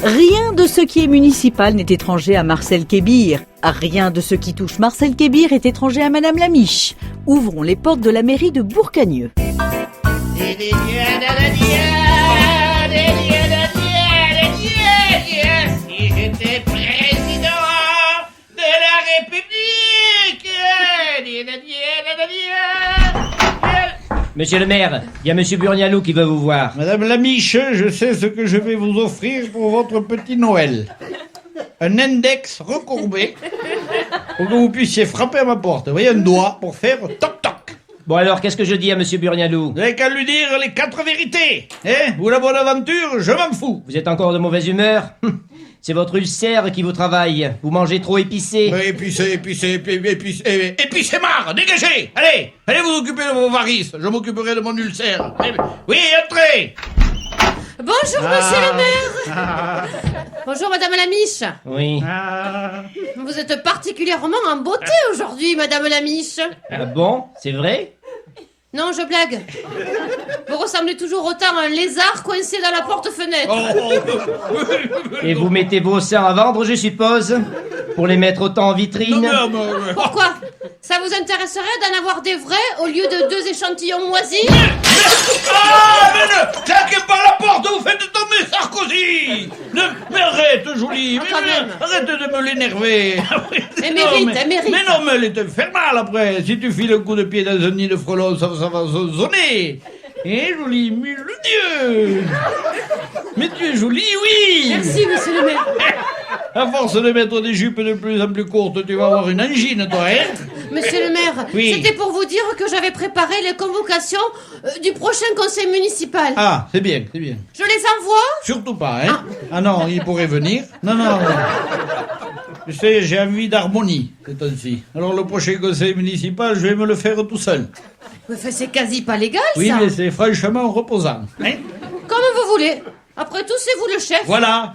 Rien de ce qui est municipal n'est étranger à Marcel Kébir. Rien de ce qui touche Marcel Kébir est étranger à Madame Lamiche. Ouvrons les portes de la mairie de Bourcagneux. Si j'étais président de la République. Monsieur le maire, il y a monsieur Burnialou qui veut vous voir. Madame Lamiche, je sais ce que je vais vous offrir pour votre petit Noël. Un index recourbé pour que vous puissiez frapper à ma porte. Vous voyez, un doigt pour faire toc-toc. Bon alors, qu'est-ce que je dis à monsieur Burnialou? Vous n'avez qu'à lui dire les 4 vérités. Hein? Ou la bonne aventure, je m'en fous. Vous êtes encore de mauvaise humeur? C'est votre ulcère qui vous travaille. Vous mangez trop épicé. Épicé, marre, dégagez. Allez vous occuper de vos varices. Je m'occuperai de mon ulcère. Oui, entrez. Bonjour, monsieur le maire. Bonjour, madame Lamiche. Oui. Vous êtes particulièrement en beauté aujourd'hui, madame Lamiche. Ah bon? C'est vrai? Non, je blague. Vous ressemblez toujours autant à un lézard coincé dans la porte-fenêtre. Et vous mettez vos seins à vendre, je suppose? Pour les mettre autant en vitrine? Pourquoi? Ça vous intéresserait d'en avoir des vrais au lieu de 2 échantillons moisis? Mais ne claquez pas la porte, vous faites tomber Sarkozy. Mais arrête, Julie. Arrête de me l'énerver. Elle mérite. Mais non, mais elle est infernale après. Si tu files un coup de pied dans un nid de frelons, ça va sonner. Eh, Julie, mille Dieu. Mais tu es jolie, oui. Merci, monsieur le maire. À force de mettre des jupes de plus en plus courtes, tu vas avoir une angine, toi, hein? Monsieur le maire, Oui. c'était pour vous dire que j'avais préparé les convocations du prochain conseil municipal. Ah, c'est bien. Je les envoie? Surtout pas, hein? Ah non, il pourrait venir. Non. Tu sais, j'ai envie d'harmonie, ces temps-ci. Alors le prochain conseil municipal, je vais me le faire tout seul. Enfin, c'est quasi pas légal, Oui, ça. mais c'est franchement reposant. Hein? Comme vous voulez. Après tout, c'est vous le chef. Voilà.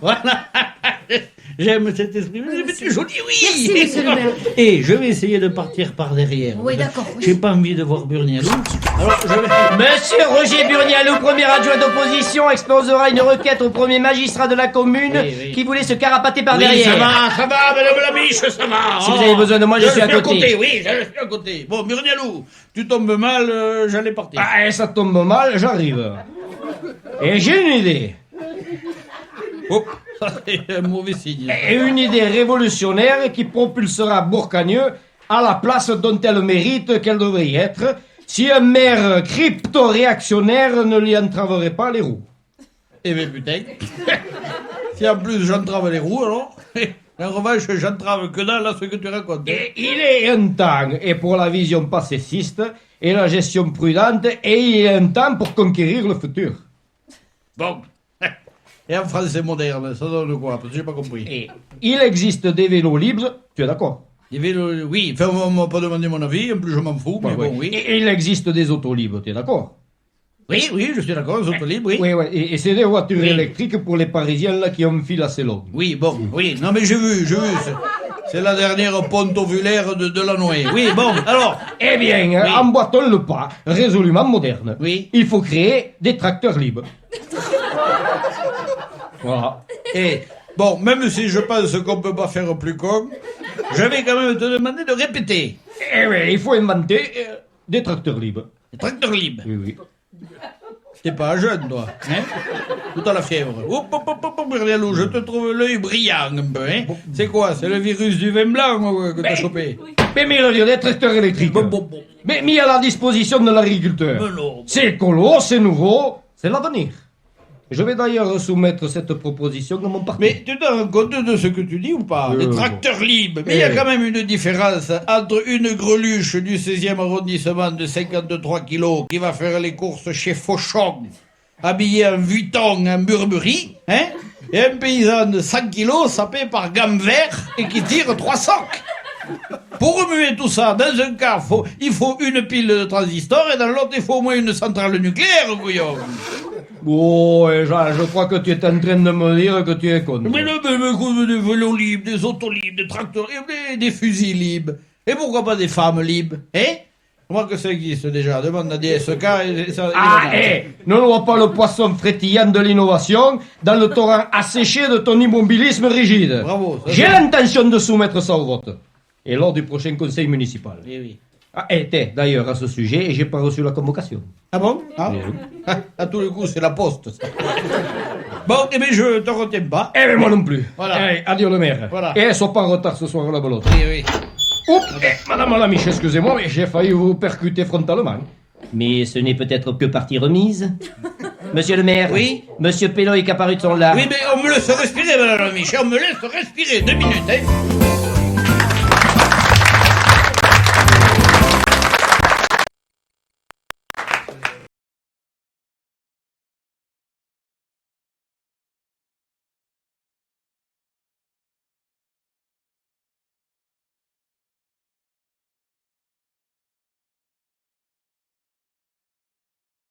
J'aime cet esprit. Mais tu es joli, oui. Merci, monsieur le maire. Et je vais essayer de partir par derrière. Oui, d'accord. Oui. J'ai pas envie de voir Burnialou. Alors, je vais... Monsieur Roger Burnialou, premier adjoint d'opposition, exposera une requête au premier magistrat de la commune Oui. qui voulait se carapater par Oui, derrière. ça va, madame Lamiche, ça va. Si vous avez besoin de moi, je suis à côté. Oui, je suis à côté. Bon, Burnialou, tu tombes mal, j'allais partir. Ah, et ça tombe mal, j'arrive. Et j'ai une idée. Hop, ça c'est un mauvais signe. Et une idée révolutionnaire qui propulsera Bourcagneux à la place dont elle mérite qu'elle devrait y être si un maire crypto-réactionnaire ne lui entraverait pas les roues. Eh ben putain. Si en plus j'entrave les roues, alors... En revanche, j'entrave que dalle à ce que tu racontes. Et il est un temps, et pour la vision pacifiste et la gestion prudente, et il est un temps pour conquérir le futur. Bon. Et en français moderne, ça donne quoi? Parce que j'ai pas compris. Et il existe des vélos libres, tu es d'accord? Il y avait le... Oui, enfin, on m'a pas demandé mon avis, en plus je m'en fous, mais bon, oui. Et il existe des autos libres, tu es d'accord? Oui, je suis d'accord, les autres libres, oui. Oui, et c'est des voitures Oui. électriques pour les Parisiens là qui ont un fil assez long. Oui, bon, oui. Non, mais j'ai vu. C'est la dernière ponte ovulaire de la Noé. Oui, bon, alors... Eh bien, Oui. emboîtons le pas, résolument moderne. Oui. Il faut créer des tracteurs libres. Voilà. Et, bon, même si je pense qu'on peut pas faire plus con, je vais quand même te demander de répéter. Eh bien, il faut inventer des tracteurs libres. Les tracteurs libres. Oui. T'es pas jeune, toi, hein? Tout à la fièvre. Hop, Burnialou, je te trouve l'œil brillant un peu, hein? C'est quoi? C'est le virus du vin blanc que t'as chopé? Mais des tracteurs électriques. Bon. Mais mis à la disposition de l'agriculteur. Mais non. C'est écolo, c'est nouveau, c'est l'avenir. Je vais d'ailleurs soumettre cette proposition à mon parti. Mais tu te rends compte de ce que tu dis ou pas? Les tracteurs libres. Mais il y a quand même une différence entre une greluche du 16e arrondissement de 53 kilos qui va faire les courses chez Fauchon, habillé en Vuitton, en Burberry, hein? Et un paysan de 100 kilos sapé par gamme vert et qui tire 3 socs. Pour remuer tout ça, dans un cas, il faut une pile de transistors et dans l'autre, il faut au moins une centrale nucléaire, couillon. Oh, je crois que tu es en train de me dire que tu es con. Mais non, mais des vélos libres, des autos libres, des tracteurs libres, des fusils libres. Et pourquoi pas des femmes libres, hein? Comment que ça existe déjà? Demande à DSK et ça... Ah, ne vois pas le poisson frétillant de l'innovation dans le torrent asséché de ton immobilisme rigide. Bravo. J'ai l'intention de soumettre ça au vote. Et lors du prochain conseil municipal. Oui. Ah, d'ailleurs, à ce sujet, j'ai pas reçu la convocation. Ah bon? Ah. À tous les coups, c'est la poste, ça. Bon, eh bien, je te retiens pas. Eh bien, moi non plus. Voilà. Allez, adieu le maire. Voilà. Sois pas en retard ce soir à la belote. Oui. Oups, madame Lamiche, excusez-moi, mais j'ai failli vous percuter frontalement. Mais ce n'est peut-être que partie remise. Monsieur le maire. Oui. Monsieur Péloy est apparu de son lard. Oui, mais on me laisse respirer, madame la Michel, on me laisse respirer 2 minutes, hein.